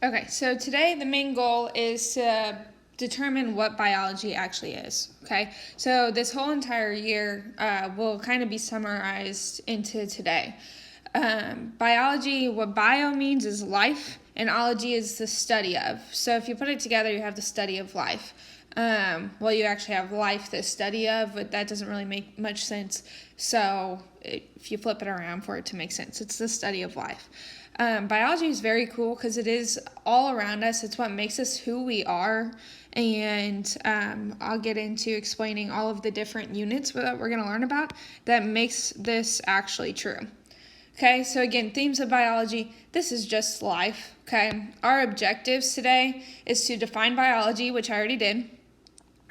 Okay, so today the main goal is to determine what biology actually is. Okay, so this whole entire year will kind of be summarized into today. Biology, what bio means is life, and ology is the study of. So if you put it together, you have the study of life. Well, you actually have life, the study of, but that doesn't really make much sense. So if you flip it around for it to make sense, it's the study of life. Biology is very cool because it is all around us. It's what makes us who we are. And I'll get into explaining all of the different units that we're going to learn about that makes this actually true. Okay, so again, themes of biology, this is just life. Okay, our objectives today is to define biology, which I already did.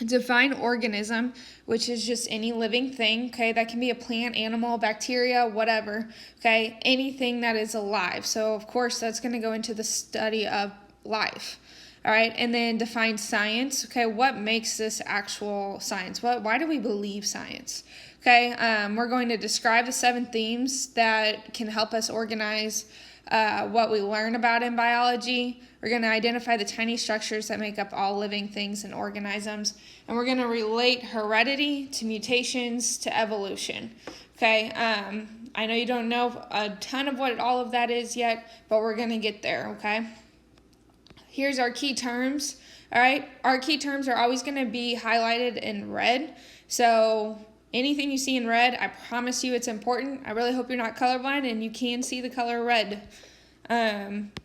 Define organism, which is just any living thing, okay? That can be a plant, animal, bacteria, whatever, okay? Anything that is alive. So, of course, that's going to go into the study of life, all right? And then define science, okay? What makes this actual science? Why do we believe science? Okay, we're going to describe the 7 themes that can help us organize what we learn about in biology. We're going to identify the tiny structures that make up all living things and organisms. And we're going to relate heredity to mutations to evolution. Okay, I know you don't know a ton of what all of that is yet, but we're going to get there, okay? Here's our key terms, all right? Our key terms are always going to be highlighted in red. So anything you see in red, I promise you it's important. I really hope you're not colorblind and you can see the color red.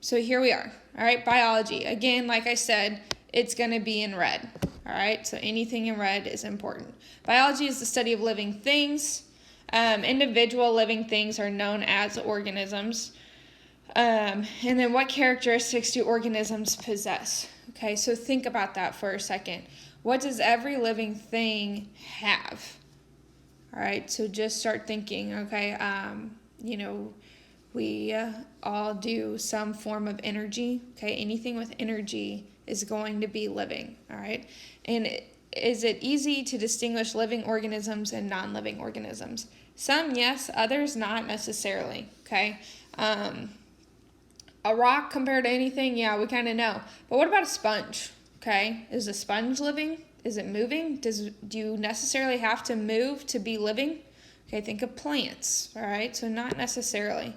So here we are. All right, biology. Again, like I said, it's going to be in red. All right, so anything in red is important. Biology is the study of living things. Individual living things are known as organisms. And then what characteristics do organisms possess? Okay, so think about that for a second. What does every living thing have? All right, so just start thinking, okay, we all do some form of energy, okay? Anything with energy is going to be living, all right? And is it easy to distinguish living organisms and non-living organisms? Some, yes, others not necessarily, okay? A rock compared to anything, yeah, we kind of know. But what about a sponge, okay? Is a sponge living? Is it moving? Do you necessarily have to move to be living? Okay, think of plants, all right? So not necessarily,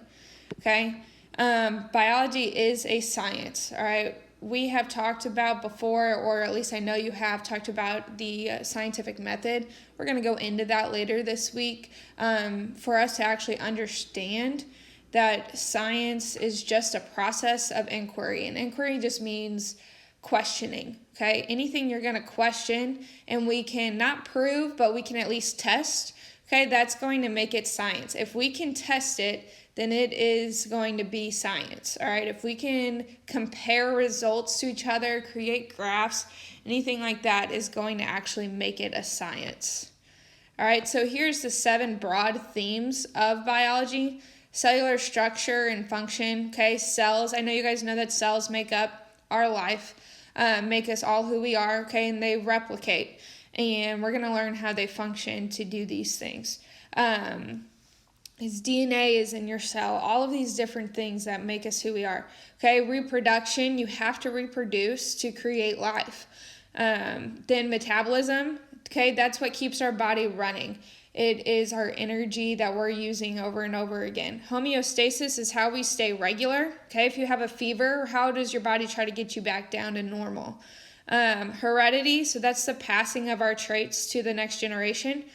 okay? Biology is a science, all right? We have talked about before, or at least I know you have talked about the scientific method. We're going to go into that later this week for us to actually understand that science is just a process of inquiry. And inquiry just means questioning, okay? Anything you're going to question and we can not prove, but we can at least test, okay? That's going to make it science. If we can test it, then it is going to be science, all right? If we can compare results to each other, create graphs, anything like that is going to actually make it a science. All right, so here's the 7 broad themes of biology. Cellular structure and function, okay? Cells, I know you guys know that cells make up our life, make us all who we are, okay? And they replicate. And we're going to learn how they function to do these things. His DNA is in your cell, all of these different things that make us who we are. Okay, reproduction, you have to reproduce to create life. Then metabolism, okay, that's what keeps our body running. It is our energy that we're using over and over again. Homeostasis is how we stay regular. Okay, if you have a fever, how does your body try to get you back down to normal? Heredity, so that's the passing of our traits to the next generation.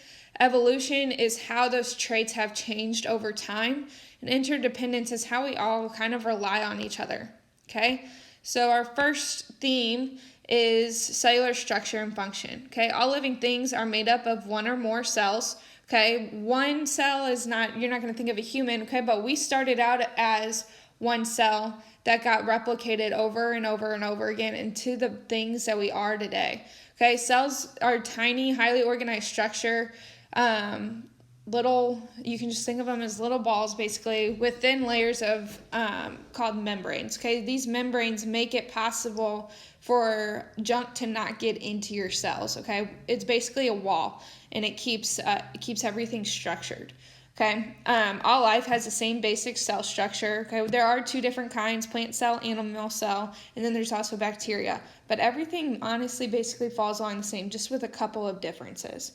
Evolution is how those traits have changed over time. And interdependence is how we all kind of rely on each other. Okay, so our first theme is cellular structure and function. Okay, all living things are made up of one or more cells. Okay, one cell is not, you're not going to think of a human, okay, but we started out as one cell that got replicated over and over and over again into the things that we are today. Okay, cells are tiny, highly organized structure, you can just think of them as little balls basically with thin layers of called membranes. Okay, these membranes make it possible for junk to not get into your cells. Okay, it's basically a wall and it keeps everything structured. Okay, all life has the same basic cell structure. Okay, there are two different kinds: plant cell, animal cell, and then there's also bacteria. But everything honestly basically falls along the same, just with a couple of differences.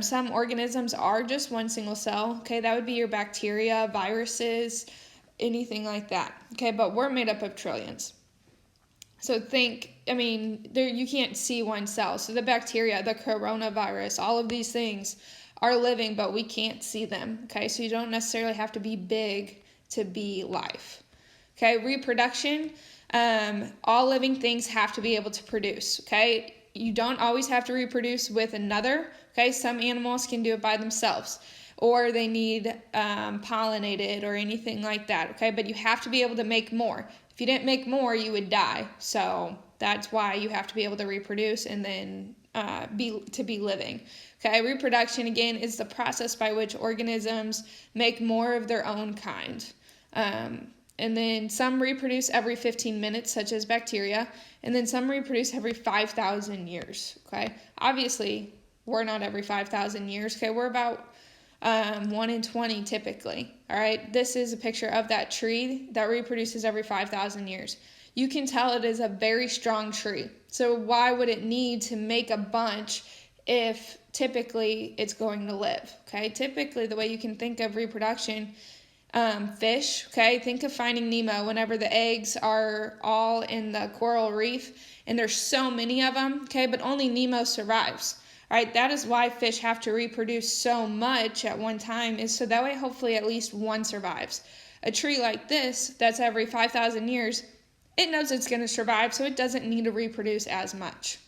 Some organisms are just one single cell. Okay, that would be your bacteria, viruses, anything like that. Okay, but we're made up of trillions. So there you can't see one cell. So the bacteria, the coronavirus, all of these things are living, but we can't see them. Okay, so you don't necessarily have to be big to be life. Okay, reproduction, all living things have to be able to produce. Okay, you don't always have to reproduce with another. Okay, some animals can do it by themselves, or they need pollinated or anything like that. Okay, but you have to be able to make more. If you didn't make more, you would die. So that's why you have to be able to reproduce and then be living. Okay, reproduction again is the process by which organisms make more of their own kind. And then some reproduce every 15 minutes, such as bacteria, and then some reproduce every 5,000 years. Okay, obviously we're not every 5,000 years. Okay, we're about 1 in 20 typically. All right, this is a picture of that tree that reproduces every 5,000 years. You can tell it is a very strong tree. So why would it need to make a bunch if typically it's going to live? Okay, typically the way you can think of reproduction, fish, okay, think of Finding Nemo whenever the eggs are all in the coral reef and there's so many of them, okay, but only Nemo survives. All right, that is why fish have to reproduce so much at one time, is so that way hopefully at least one survives. A tree like this, that's every 5,000 years, it knows it's going to survive, so it doesn't need to reproduce as much.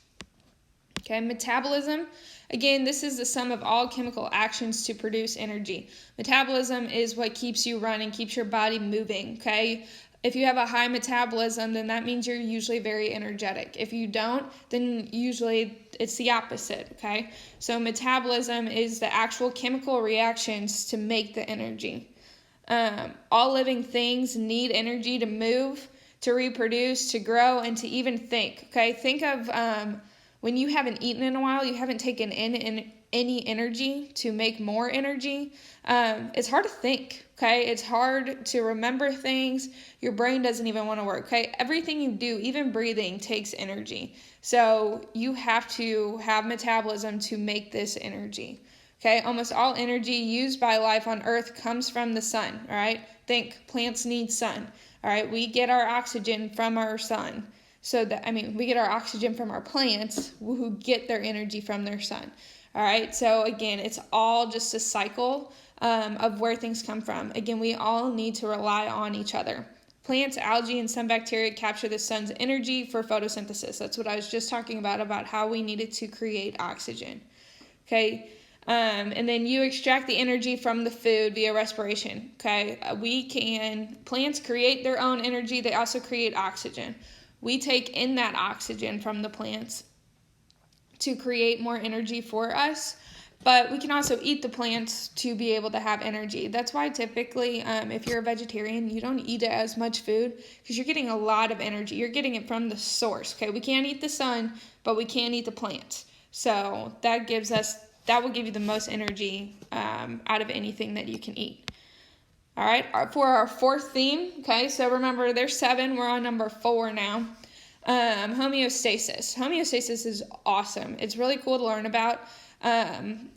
Okay, metabolism. Again, this is the sum of all chemical actions to produce energy. Metabolism is what keeps you running, keeps your body moving, okay? If you have a high metabolism, then that means you're usually very energetic. If you don't, then usually it's the opposite, okay? So metabolism is the actual chemical reactions to make the energy. All living things need energy to move, to reproduce, to grow, and to even think, okay? Think of when you haven't eaten in a while, you haven't taken in any energy to make more energy. It's hard to think, okay? It's hard to remember things. Your brain doesn't even want to work, okay? Everything you do, even breathing, takes energy. So you have to have metabolism to make this energy, okay? Almost all energy used by life on Earth comes from the sun, all right? Think, plants need sun, all right? We get our oxygen from our sun. We get our oxygen from our plants who get their energy from their sun. All right, so again, it's all just a cycle of where things come from. Again, we all need to rely on each other. Plants, algae, and some bacteria capture the sun's energy for photosynthesis. That's what I was just talking about how we needed to create oxygen. Okay, and then you extract the energy from the food via respiration. Okay, plants create their own energy. They also create oxygen. We take in that oxygen from the plants to create more energy for us, but we can also eat the plants to be able to have energy. That's why typically, if you're a vegetarian, you don't eat as much food because you're getting a lot of energy. You're getting it from the source, okay? We can't eat the sun, but we can eat the plants. So that will give you the most energy out of anything that you can eat. All right, for our fourth theme, okay, so remember there's 7, we're on number 4 now. Homeostasis. Homeostasis is awesome. It's really cool to learn about.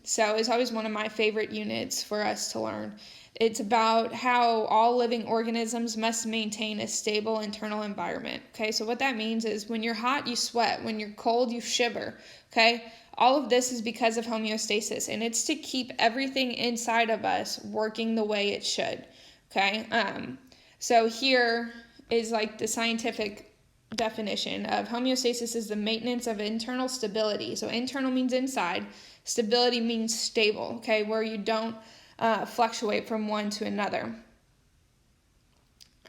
So it's always one of my favorite units for us to learn. It's about how all living organisms must maintain a stable internal environment. Okay, so what that means is when you're hot, you sweat. When you're cold, you shiver. Okay, all of this is because of homeostasis, and it's to keep everything inside of us working the way it should. Okay, so here is like the scientific definition of homeostasis is the maintenance of internal stability. So internal means inside, stability means stable, okay, where you don't fluctuate from one to another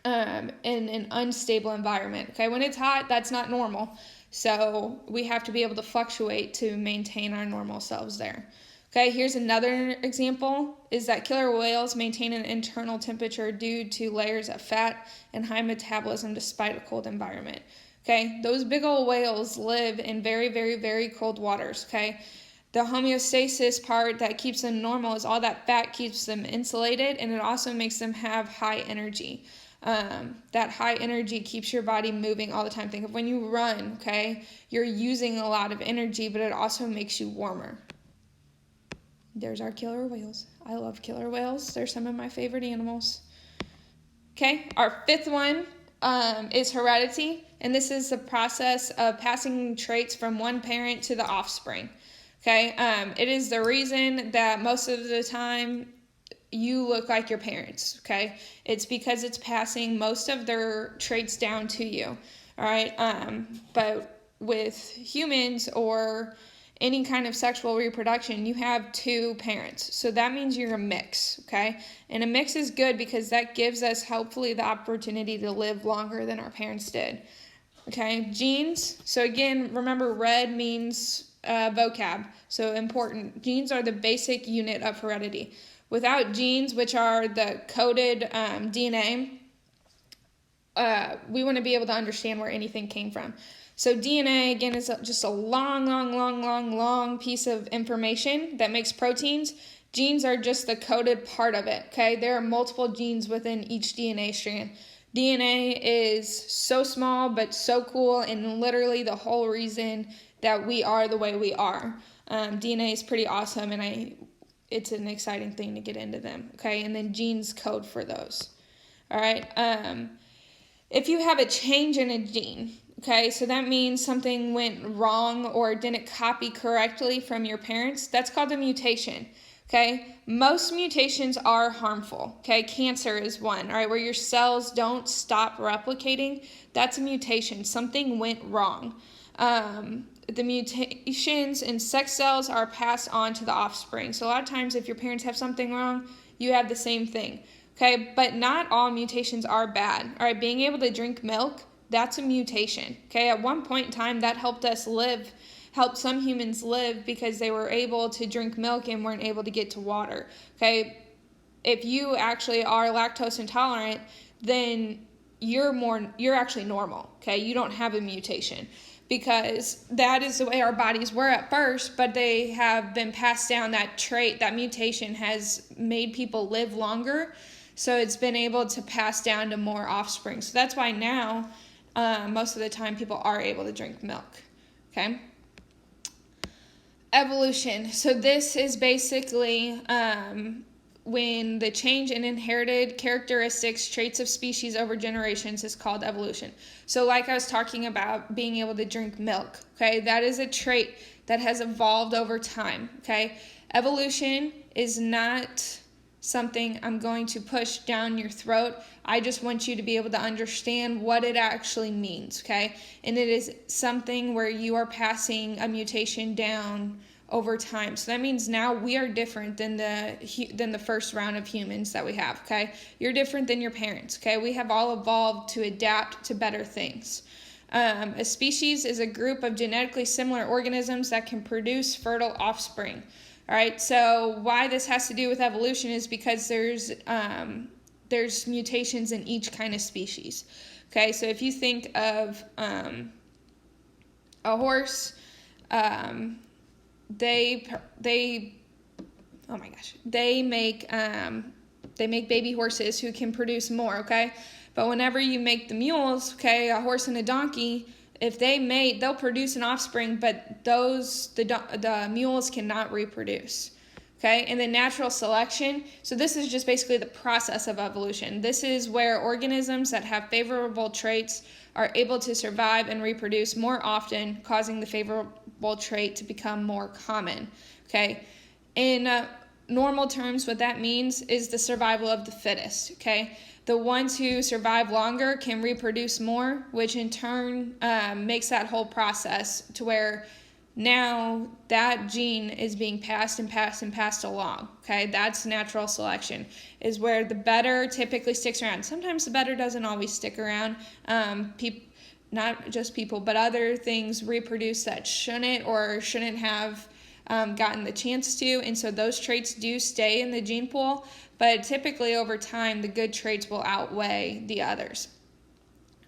in an unstable environment. Okay, when it's hot, that's not normal. So we have to be able to fluctuate to maintain our normal selves there. Okay, here's another example, is that killer whales maintain an internal temperature due to layers of fat and high metabolism despite a cold environment. Okay, those big old whales live in very, very, very cold waters, okay? The homeostasis part that keeps them normal is all that fat keeps them insulated, and it also makes them have high energy. That high energy keeps your body moving all the time. Think of when you run, okay? You're using a lot of energy, but it also makes you warmer. There's our killer whales. I love killer whales. They're some of my favorite animals. Okay, our fifth one is heredity, and this is the process of passing traits from one parent to the offspring. Okay, it is the reason that most of the time you look like your parents. Okay, it's because it's passing most of their traits down to you. All right, but with humans or any kind of sexual reproduction, you have two parents. So that means you're a mix, okay? And a mix is good because that gives us hopefully the opportunity to live longer than our parents did. Okay, genes. So again, remember red means vocab. So important. Genes are the basic unit of heredity. Without genes, which are the coded DNA, we want to be able to understand where anything came from. So DNA, again, is just a long piece of information that makes proteins. Genes are just the coded part of it, okay? There are multiple genes within each DNA strand. DNA is so small but so cool, and literally the whole reason that we are the way we are. DNA is pretty awesome, and it's an exciting thing to get into them, okay? And then genes code for those, all right? If you have a change in a gene, okay, so that means something went wrong or didn't copy correctly from your parents. That's called a mutation, okay? Most mutations are harmful, okay? Cancer is one, all right, where your cells don't stop replicating. That's a mutation. Something went wrong. The mutations in sex cells are passed on to the offspring. So a lot of times if your parents have something wrong, you have the same thing, okay? But not all mutations are bad, all right? Being able to drink milk, that's a mutation, okay? At one point in time, that helped some humans live because they were able to drink milk and weren't able to get to water, okay? If you actually are lactose intolerant, then you're actually normal, okay? You don't have a mutation because that is the way our bodies were at first, but they have been passed down. That trait, that mutation has made people live longer, so it's been able to pass down to more offspring. So that's why now, most of the time, people are able to drink milk, okay? Evolution. So this is basically when the change in inherited characteristics, traits of species over generations is called evolution. So like I was talking about being able to drink milk, okay? That is a trait that has evolved over time, okay? Evolution is not something I'm going to push down your throat. I just want you to be able to understand what it actually means, okay? And it is something where you are passing a mutation down over time. So that means now we are different than the first round of humans that we have, okay? You're different than your parents, okay? We have all evolved to adapt to better things. A species is a group of genetically similar organisms that can produce fertile offspring. All right, so why this has to do with evolution is because there's mutations in each kind of species. Okay, so if you think of a horse, they make baby horses who can produce more. Okay, but whenever you make the mules, okay, a horse and a donkey, if they mate, they'll produce an offspring, but the mules cannot reproduce. Okay, and then natural selection. So this is just basically the process of evolution. This is where organisms that have favorable traits are able to survive and reproduce more often, causing the favorable trait to become more common. Okay, in normal terms, what that means is the survival of the fittest. Okay, the ones who survive longer can reproduce more, which in turn makes that whole process to where now that gene is being passed along. Okay, that's natural selection, is where the better typically sticks around. Sometimes the better doesn't always stick around. Not just people, but other things reproduce that shouldn't have gotten the chance to, and so those traits do stay in the gene pool, but typically over time the good traits will outweigh the others.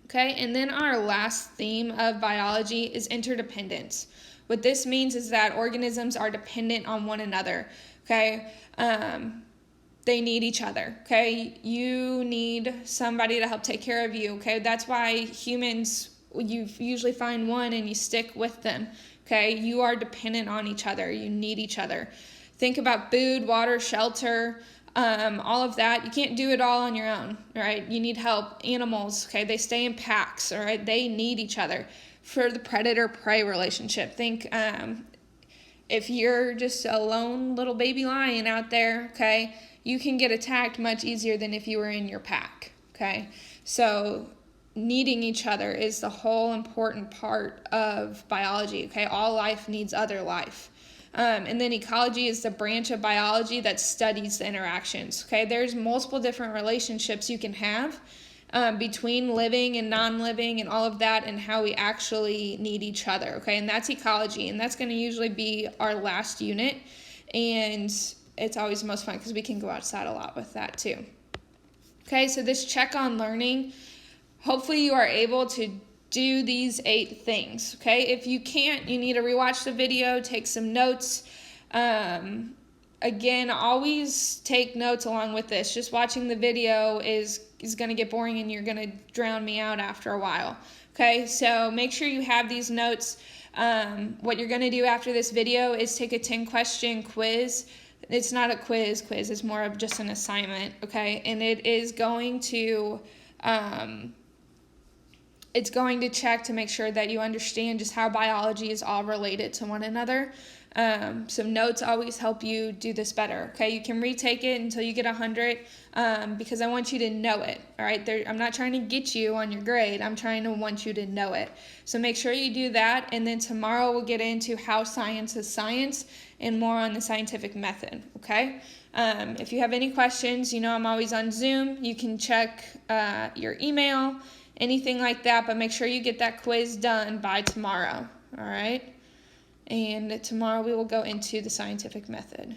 Okay, and then our last theme of biology is interdependence. What this means is that organisms are dependent on one another, okay? They need each other, okay? You need somebody to help take care of you, okay? That's why humans, you usually find one and you stick with them, okay? You are dependent on each other. You need each other. Think about food, water, shelter, all of that. You can't do it all on your own, right? You need help. Animals, okay? They stay in packs, all right? They need each other for the predator-prey relationship. Think if you're just a lone little baby lion out there, okay, you can get attacked much easier than if you were in your pack, okay? So needing each other is the whole important part of biology, okay? All life needs other life. And then ecology is the branch of biology that studies the interactions, okay? There's multiple different relationships you can have between living and non-living and all of that, and how we actually need each other, okay? And that's ecology, and that's going to usually be our last unit, and it's always the most fun because we can go outside a lot with that too. Okay, so this check on learning, hopefully you are able to do these 8 things, okay? If you can't, you need to rewatch the video, take some notes. Again, always take notes along with this. Just watching the video is going to get boring and you're going to drown me out after a while, okay? So make sure you have these notes. What you're going to do after this video is take a 10-question quiz. It's not a quiz, it's more of just an assignment, okay? And it is going to, it's going to check to make sure that you understand just how biology is all related to one another. Some notes always help you do this better, okay? You can retake it until you get 100, because I want you to know it, all right? I'm not trying to get you on your grade. I'm trying to want you to know it. So make sure you do that, and then tomorrow we'll get into how science is science and more on the scientific method, okay? If you have any questions, you know I'm always on Zoom. You can check your email, anything like that, but make sure you get that quiz done by tomorrow, all right? And tomorrow we will go into the scientific method.